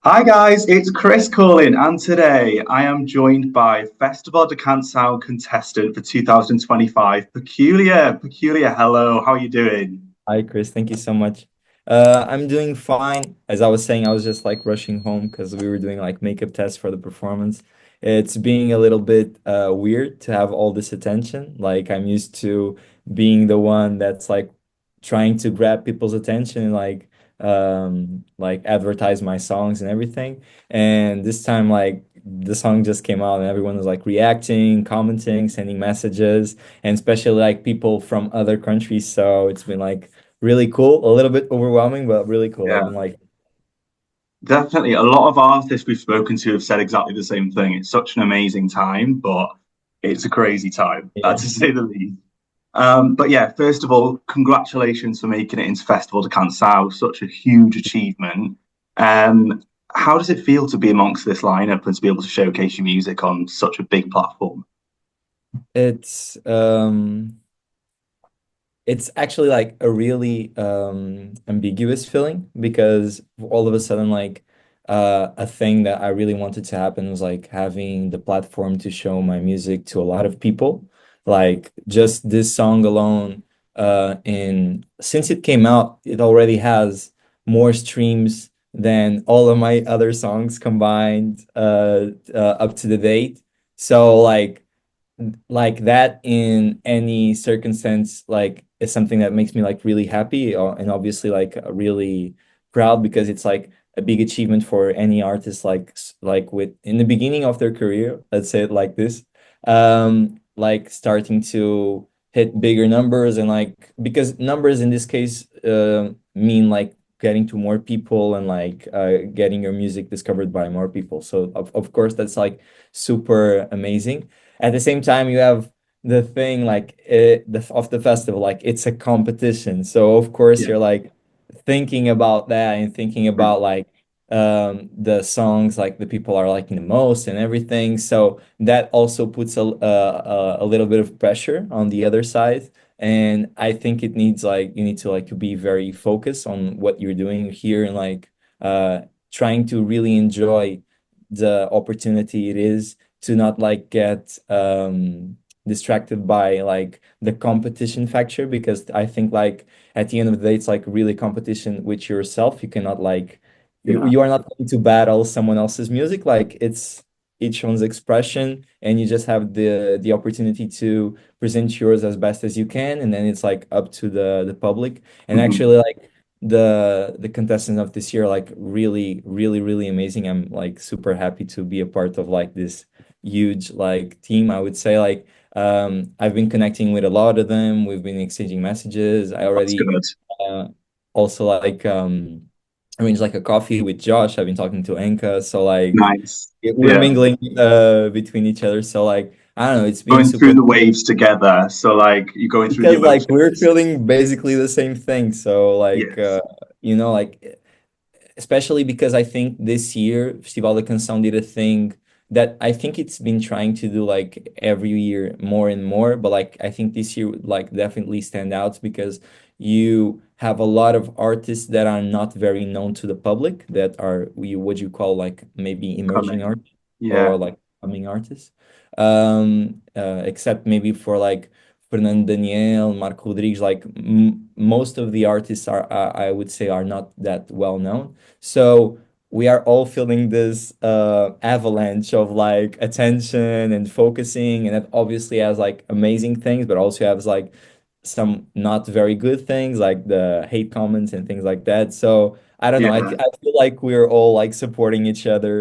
Hi guys, it's Chris calling, and today I am joined by Festival de Cancāo contestant for 2025, Peculia. Peculia, hello, how are you doing? Hi, Chris. Thank you so much. I'm doing fine. As I was saying, I was just like rushing home because we were doing like makeup tests for the performance. It's being a little bit weird to have all this attention. Like I'm used to being the one that's like trying to grab people's attention and like advertise my songs and everything. And this time like the song just came out and everyone was like reacting, commenting, sending messages, and especially like people from other countries. So it's been like really cool, a little bit overwhelming, but really cool. I've Yeah, been like, definitely. A lot of artists we've spoken to have said exactly the same thing. It's such an amazing time, but it's a crazy time, yeah, to say the least. But yeah, first of all, congratulations for making it into Festival de Cancāo, such a huge achievement. Um, how does it feel to be amongst this lineup and to be able to showcase your music on such a big platform? it's it's actually like a really ambiguous feeling because all of a sudden like a thing that I really wanted to happen was like having the platform to show my music to a lot of people. Like just this song alone, in since it came out, it already has more streams than all of my other songs combined up to the date. So like that in any circumstance like is something that makes me like really happy, and obviously like really proud because it's like a big achievement for any artist like with in the beginning of their career, let's say it like this, like starting to hit bigger numbers, and like because numbers in this case mean like getting to more people and like getting your music discovered by more people. So of course that's like super amazing. At the same time, you have the thing like of the festival, like it's a competition. So of course Yeah. you're like thinking about that and thinking about like the songs like the people are liking the most and everything. So that also puts a little bit of pressure on the other side. And I think it needs like you need to like be very focused on what you're doing here and like trying to really enjoy the opportunity it is to not like get distracted by like the competition factor, because I think like at the end of the day it's like really competition with yourself. You cannot like Yeah. you are not going to battle someone else's music. Like it's each one's expression and you just have the opportunity to present yours as best as you can, and then it's like up to the public. And Mhm. actually like the contestants of this year are, like really amazing. I'm like super happy to be a part of like this huge like team. I would say like I've been connecting with a lot of them. We've been exchanging messages. I That's already good. uh, also like arranged like a coffee with Josh. I've been talking to Anka, so like Nice. we're Yeah. mingling between each other. So like I don't know, it's been Going super through the waves together. So like you're going through the because like we're emotions. feeling basically the same thing. So like Yes. like especially because I think this year Festival de Canção did a thing that I think it's been trying to do like every year more and more, but like I think this year would like definitely stand out because you have a lot of artists that are not very known to the public, that are we what you call like maybe emerging Coming. art Yeah. or like coming artists. Except maybe for like Fernando Daniel, Marco Rodrigues, like most of the artists are, I would say, are not that well known. So we are all feeling this avalanche of like attention and focusing, and it obviously has like amazing things, but also has like some not very good things, like the hate comments and things like that. So I don't know. Yeah. I feel like we're all like supporting each other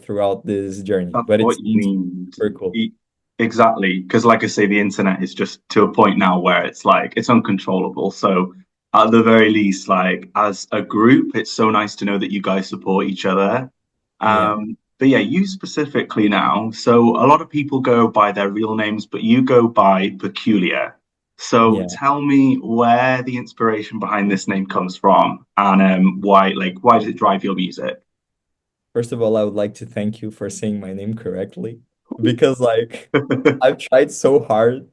throughout this journey, That's but what it's you been need. super cool. Exactly. Because like I say, the internet is just to a point now where it's like it's uncontrollable. So at the very least, like as a group, it's so nice to know that you guys support each other. Yeah. But yeah, you specifically now. So a lot of people go by their real names, but you go by Peculia. So Yeah. tell me where the inspiration behind this name comes from and why does it drive your music? First of all, I would like to thank you for saying my name correctly because like I've tried so hard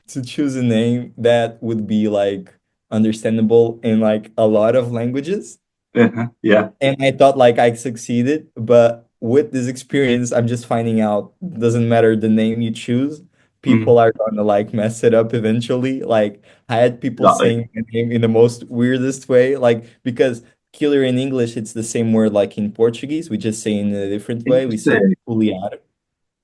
to choose a name that would be like understandable in like a lot of languages. Yeah. And I thought like I succeeded, but with this experience, I'm just finding out doesn't matter the name you choose, Mm, people are gonna like mess it up eventually. Like I had people exactly. saying my name in the most weirdest way, like because killer in English, it's the same word like in Portuguese. We just say in a different way. We say Interesting. peculiar.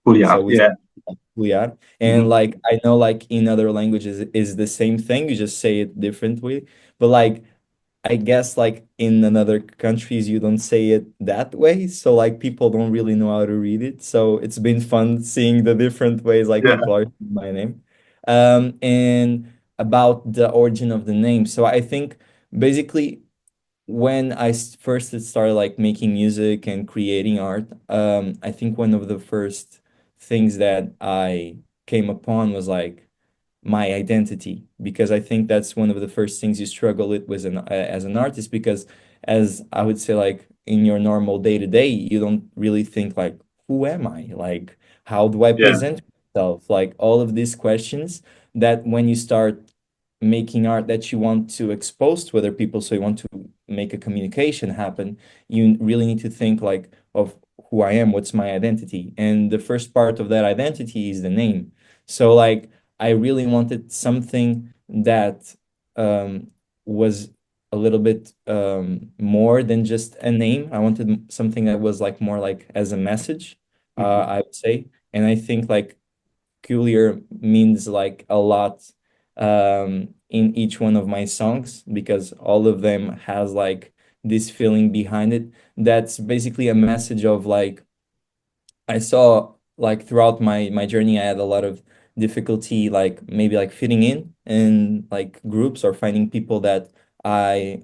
Well, yeah, So we say yeah. peculiar. And Mhm. like I know like in other languages is the same thing. You just say it differently. But like I guess like in another countries you don't say it that way, so like people don't really know how to read it. So it's been fun seeing the different ways like Yeah. people are saying my name. And about the origin of the name. So I think basically when first started like making music and creating art, I think one of the first things that I came upon was like my identity, because I think that's one of the first things you struggle with as an artist, because as I would say like in your normal day to day you don't really think like who am I, like how do I Yeah. present myself, like all of these questions that when you start making art that you want to expose to other people, so you want to make a communication happen, you really need to think like of who I am, what's my identity, and the first part of that identity is the name. So like I really wanted something that was a little bit more than just a name. I wanted something that was like more like as a message, Mhm. I would say. And I think like peculiar means like a lot in each one of my songs, because all of them has like this feeling behind it. That's basically a message of like I saw like throughout my journey, I had a lot of difficulty, like maybe like fitting in like groups or finding people that I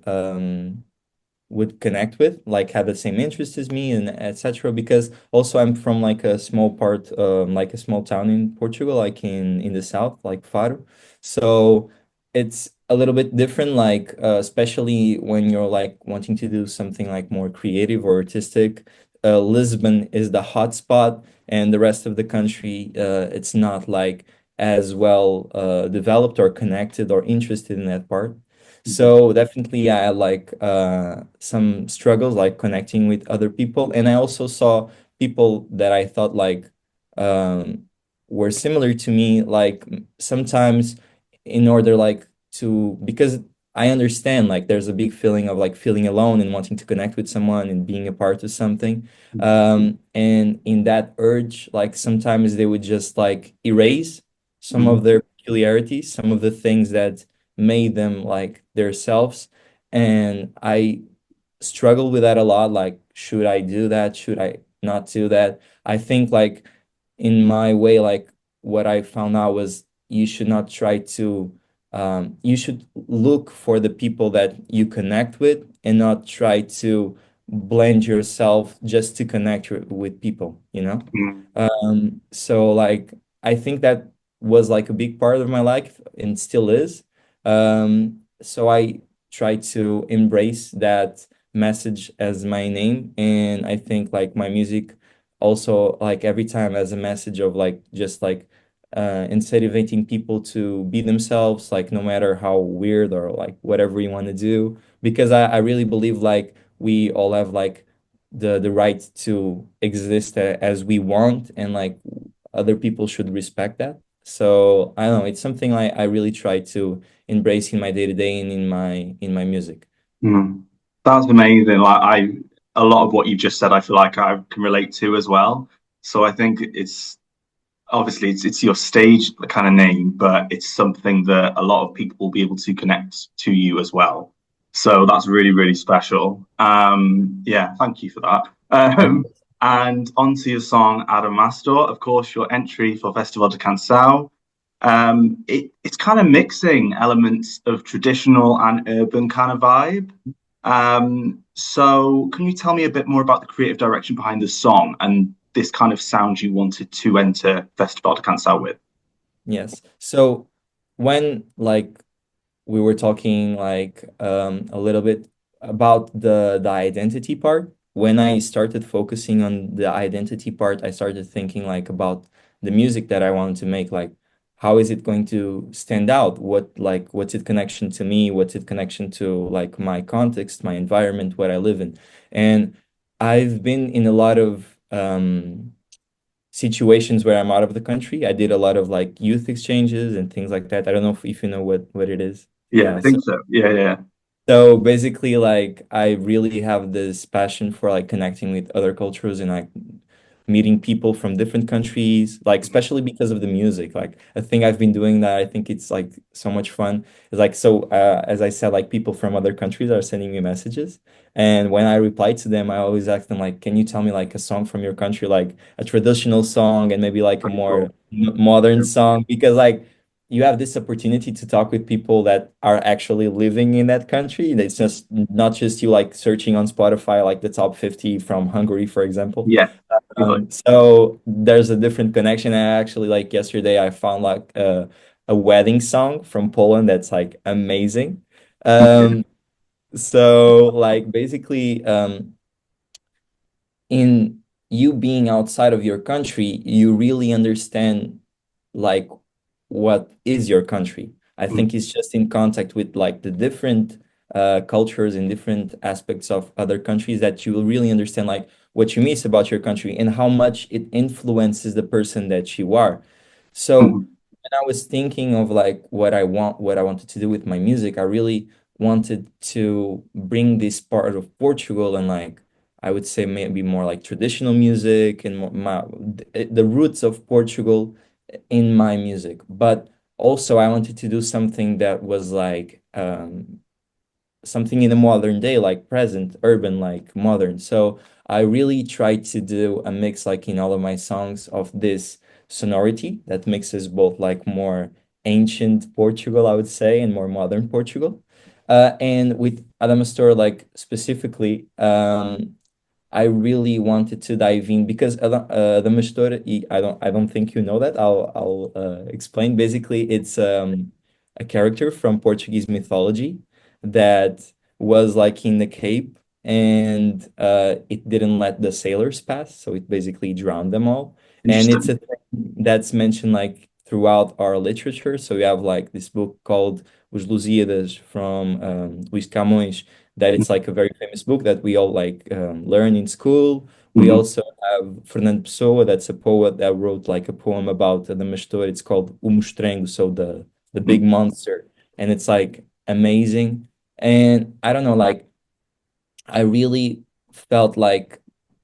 would connect with, like have the same interests as me and etc. Because also I'm from like a small part, like a small town in Portugal, like in the south, like Faro. So it's a little bit different, like especially when you're like wanting to do something like more creative or artistic. Lisbon is the hot spot, and the rest of the country, it's not like as well developed or connected or interested in that part. Mhm. So definitely I had like some struggles like connecting with other people. And I also saw people that I thought like um, were similar to me, like sometimes in order like to, because I understand like there's a big feeling of like feeling alone and wanting to connect with someone and being a part of something. And in that urge, like sometimes they would just like erase some Mhm. of their peculiarities, some of the things that made them like themselves. And I struggle with that a lot. Like, should I do that? Should I not do that? I think like in my way, like what I found out was you should not try to you should look for the people that you connect with and not try to blend yourself just to connect with people, you know? Mhm. So like I think that was like a big part of my life and still is. So I try to embrace that message as my name, and I think like my music also like every time as a message of like just like incentivizing people to be themselves, like no matter how weird or like whatever you want to do, because I really believe like we all have like the right to exist as we want, and like other people should respect that. So I don't know, it's something I really try to embrace in my day to day and in my music. Mhm. That's amazing. Like a lot of what you just said, I feel like I can relate to as well. So I think it's obviously it's your stage kind of name, but it's something that a lot of people will be able to connect to you as well. So that's really, really special. Yeah, thank you for that. And onto your song Adamastor, of course, your entry for Festival de Cancāo. It's kind of mixing elements of traditional and urban kind of vibe. So can you tell me a bit more about the creative direction behind the song and this kind of sound you wanted to enter Festival de Cancel with? Yes. So when like we were talking like a little bit about the identity part, when I started focusing on the identity part, I started thinking like about the music that I wanted to make, like how is it going to stand out? What's its connection to me? What's its connection to like my context, my environment, what I live in? And I've been in a lot of situations where I'm out of the country. I did a lot of like youth exchanges and things like that. I don't know if you know what it is. Yeah, I So think so. Yeah, yeah. so basically, like I really have this passion for like connecting with other cultures and like meeting people from different countries, like especially because of the music. Like a thing I've been doing that I think it's like so much fun is like as I said, like people from other countries are sending me messages, and when I reply to them, I always ask them like, "Can you tell me like a song from your country, like a traditional song and maybe like a Pretty more cool. modern song?" Because like you have this opportunity to talk with people that are actually living in that country. It's just not just you like searching on Spotify like the top 50 from Hungary, for example. Yeah, totally. So there's a different connection. I actually like yesterday I found like a wedding song from Poland that's like amazing. Okay. So like basically in you being outside of your country, you really understand like what is your country. I Mm, think it's just in contact with like the different cultures and different aspects of other countries that you will really understand like what you miss about your country and how much it influences the person that you are. So mhm, when I was thinking of like what I wanted to do with my music, I really wanted to bring this part of Portugal and like I would say maybe more like traditional music and the roots of Portugal in my music. But also I wanted to do something that was like something in the modern day, like present, urban, like modern. So I really try to do a mix, like in all of my songs, of this sonority that mixes both like more ancient Portugal, I would say, and more modern Portugal. And with Adamastor, like specifically, I really wanted to dive in because the Mastor, I don't think you know that. I'll explain. Basically, it's a character from Portuguese mythology that was like in the Cape and it didn't let the sailors pass, so it basically drowned them all. And it's interesting. a thing that's mentioned like throughout our literature. So we have like this book called Os Lusíadas from Luís Camões that it's like a very famous book that we all like learn in school. We Mhm, also have Fernando Pessoa, that's a poet that wrote like a poem about the Mastor. It's called O Mostrengo, so the big mhm, monster, and it's like amazing. And I don't know, like I really felt like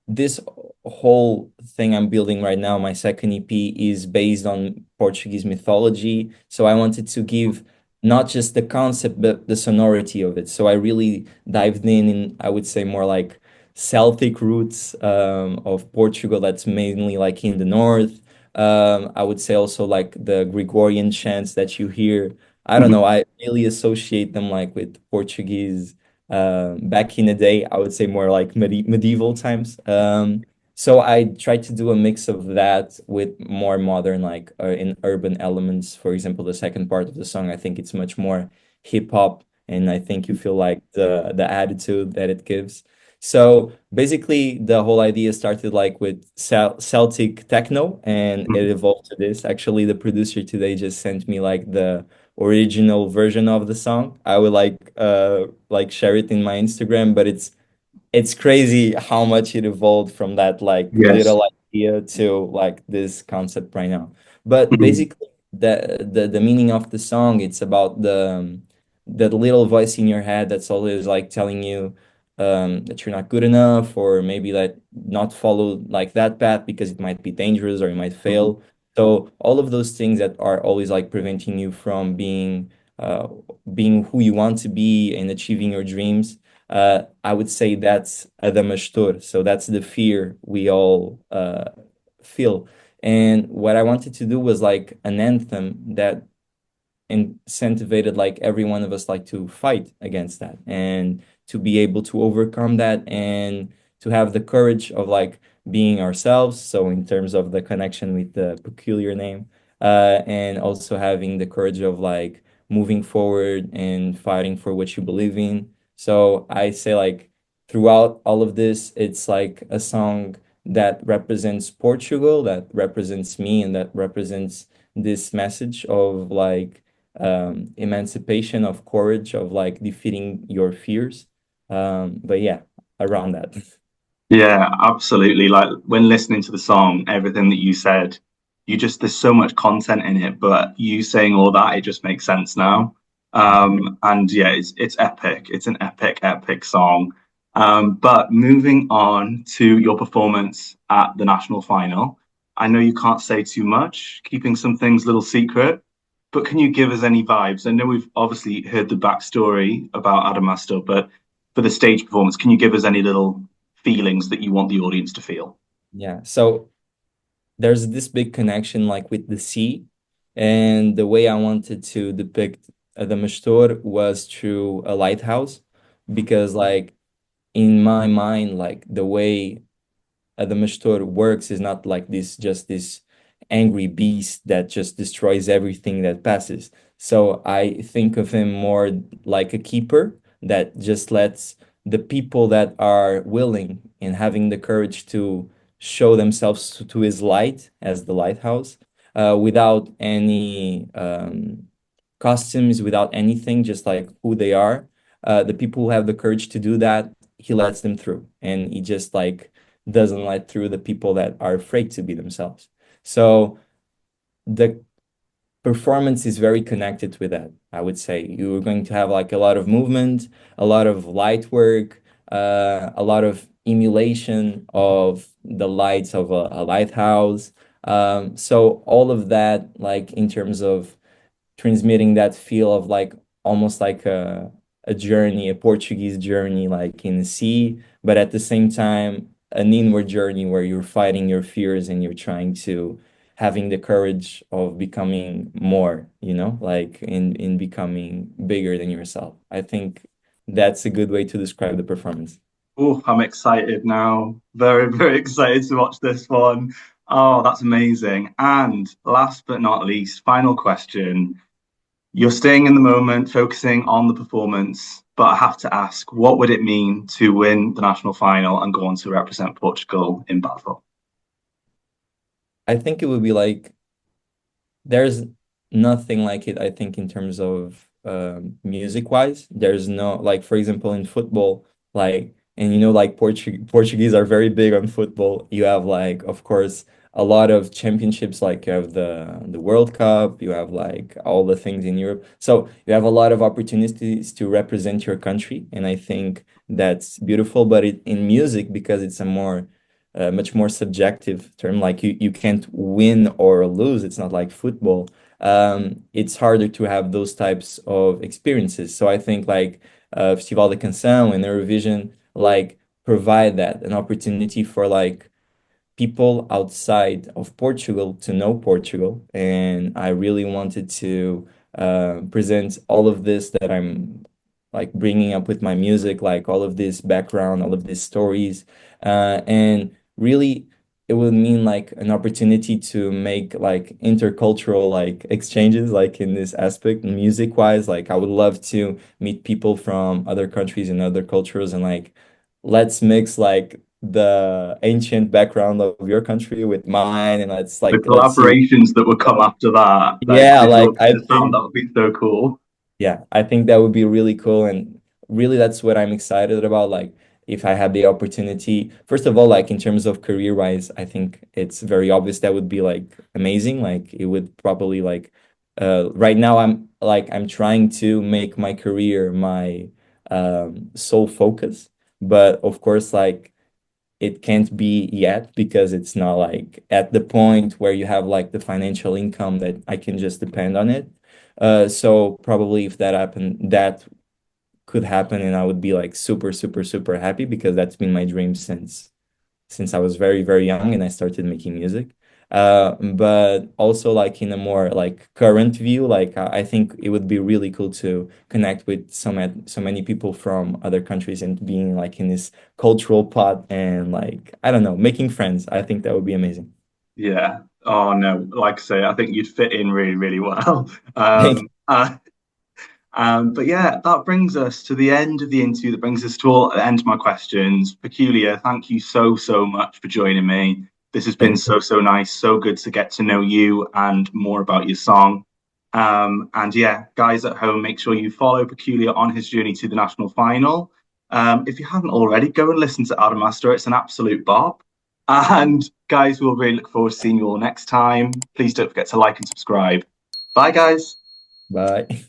this whole thing I'm building right now, my second EP, is based on Portuguese mythology. So I wanted to give not just the concept, but the sonority of it. So I really dived in, I would say, more like Celtic roots of Portugal, that's mainly like in the north. I would say also like the Gregorian chants that you hear. I don't mhm. know, I really associate them like with Portuguese back in the day, I would say more like medieval times. So I tried to do a mix of that with more modern, like in urban elements. For example, the second part of the song, I think it's much more hip hop, and I think you feel like the attitude that it gives. So basically, the whole idea started like with Celtic techno, and it Mhm. evolved to this. Actually, the producer today just sent me like the original version of the song. I would like share it in my Instagram, but it's crazy how much it evolved from that like Yes. little idea to like this concept right now. But Mhm, basically the meaning of the song, it's about the little voice in your head that's always like telling you that you're not good enough, or maybe like not follow like that path because it might be dangerous or you might mhm, fail. So all of those things that are always like preventing you from uh, being who you want to be and achieving your dreams. I would say that's Adamastor. So that's the fear we all feel. And what I wanted to do was like an anthem that incentivated like every one of us like to fight against that and to be able to overcome that and to have the courage of like being ourselves. So in terms of the connection with the peculiar name, and also having the courage of like moving forward and fighting for what you believe in. So I say like throughout all of this, it's like a song that represents Portugal, that represents me, and that represents this message of like emancipation, of courage, of like defeating your fears. But yeah, around that. Yeah, absolutely. Like when listening to the song, everything that you said, there's so much content in it, but you saying all that, it just makes sense now. And yeah, it's epic. It's an epic, epic song. But moving on to your performance at the national final, I know you can't say too much, keeping some things a little secret, but can you give us any vibes? I know we've obviously heard the backstory about Adamastor, but for the stage performance, can you give us any little feelings that you want the audience to feel? Yeah. So there's this big connection like with the sea, and the way I wanted to depict the Mastor was through a lighthouse, because like in my mind, like the way Adamastor works is not like this, just this angry beast that just destroys everything that passes. So I think of him more like a keeper that just lets the people that are willing and having the courage to show themselves to his light as the lighthouse, without any costumes, without anything, just like who they are. The people who have the courage to do that, he lets them through, and he just like doesn't let through the people that are afraid to be themselves. So the performance is very connected with that. I would say you're going to have like a lot of movement, a lot of light work, a lot of emulation of the lights of a lighthouse. So all of that, like in terms of transmitting that feel of like almost like a journey, a Portuguese journey, like in the sea, but at the same time, an inward journey where you're fighting your fears and you're trying to having the courage of becoming more, like in becoming bigger than yourself. I think that's a good way to describe the performance. Oh, I'm excited now. Very, very excited to watch this one. Oh, that's amazing. And last but not least, final question. You're staying in the moment, focusing on the performance, but I have to ask, what would it mean to win the national final and go on to represent Portugal in battle? I think it would be like there's nothing like it, I think, in terms of music wise. There's no, like, for example, in football, like, and like Portuguese are very big on football. You have like, of course, a lot of championships, like you have the World Cup, you have like all the things in Europe. So you have a lot of opportunities to represent your country, and I think that's beautiful. But in music, because it's a more much more subjective term. Like you can't win or lose. It's not like football. It's harder to have those types of experiences. So I think like Festival de Canção and Eurovision like provide that an opportunity for like people outside of Portugal to know Portugal. And I really wanted to present all of this that I'm like bringing up with my music, like all of this background, all of these stories. And really, it would mean like an opportunity to make like intercultural like exchanges, like in this aspect, music wise. Like I would love to meet people from other countries and other cultures, and like let's mix like the ancient background of your country with mine, and The let's see. collaborations that would come after that, like Yeah, with like your I sound, think that would be so cool. yeah, I think that would be really cool. And really, that's what I'm excited about. Like, if I had the opportunity, first of all, like in terms of career wise, I think it's very obvious that would be like amazing. Like, it would probably like, right now, I'm trying to make my career my sole focus. But of course, like, it can't be yet because it's not like at the point where you have like the financial income that I can just depend on it. So probably if that happened, that could happen, and I would be like super, super, super happy because that's been my dream since I was very, very young and I started making music. But also like in a more like current view, like I think it would be really cool to connect with so many people from other countries and being like in this cultural pot and like I don't know, making friends. I think that would be amazing. Yeah. Oh no, like I say, I think you'd fit in really, really well. Thank But yeah, that brings us to the end of the interview. That brings us to the end of my questions. Peculiar, thank you so, so much for joining me. This has been Thank you. so nice, so good to get to know you and more about your song. And yeah, guys at home, make sure you follow Peculia on his journey to the national final. If you haven't already, go and listen to Adamastor. It's an absolute bop. And guys, we'll really look forward to seeing you all next time. Please don't forget to like and subscribe. Bye, guys. Bye.